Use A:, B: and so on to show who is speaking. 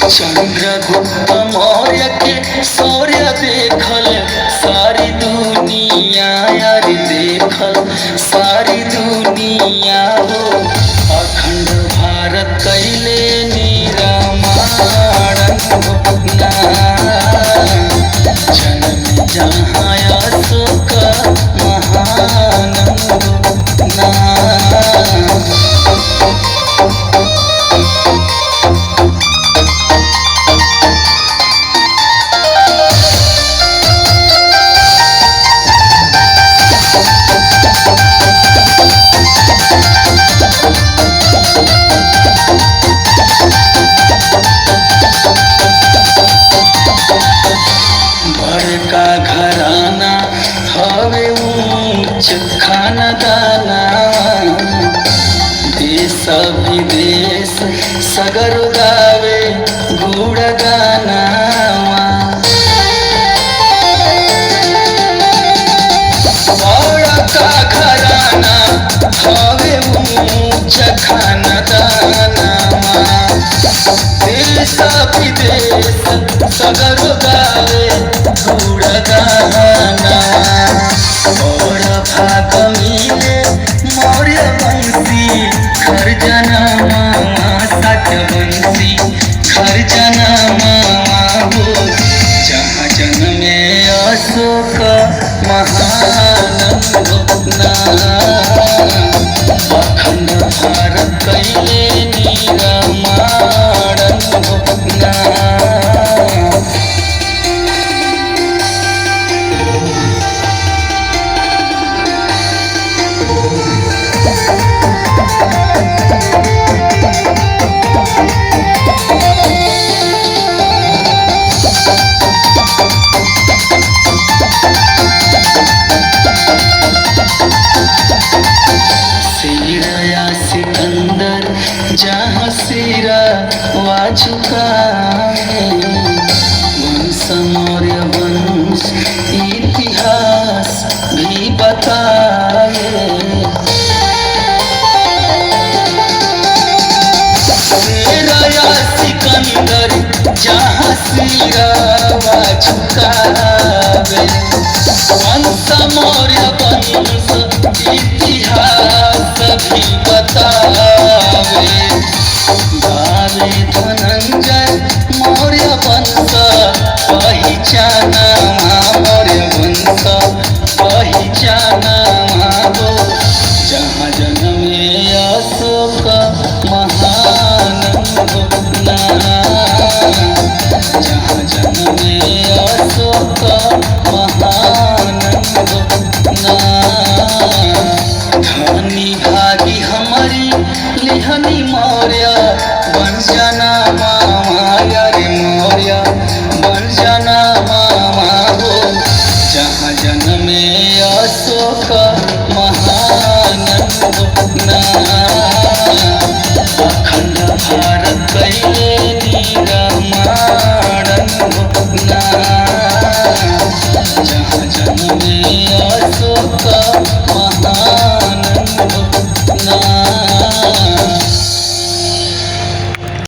A: चंद्रगुप्त मौर्य के शौर्य देखल सारी दुनिया, यार देखल सारी दुनिया हो। अखंड भारत कैले निरामारण ना, जन्म जहाँ अशोक महानंद ना। बड़का घराना हवे ऊंच खानदाना, देश विदेश सगर गावे गुड़ गाना। बड़का घराना हवे ऊंच खानदाना, देश विदेश सगर गावे गुड़ गाना। और भाग मिले मौर्य वंशी घर जनमा सत्यवंशी घर जनमा हो। जहाँ जन्मे अशोक महानंद ना, अखंड भारत कैले निरामारण ना। सिरा सिकंदर जहाँ सिरा वा झुकाए, वंश मौर्य वंश इतिहास भी बताए। सिरा सिकंदर जहाँ सिरा वा झुकाए, वंश मौर्य वंश इतिहास भी बतावे। गावे धनंजय मौर्य वंश पहचाना, मौर्य वंश पहचाना हो। जहाँ जन्मे अशोक महानंद ना, जहाँ जन्मे अशोक महानंद ना। धनी भागी हमारी लिहनी मौर्य बन जाना मामा, यारे मौर्य बन जाना मामा हो। जहाँ जन्मे अशोक महानंद ना, अखंड भारत कैले निरामारण ना। जहाँ जन्मे अशोक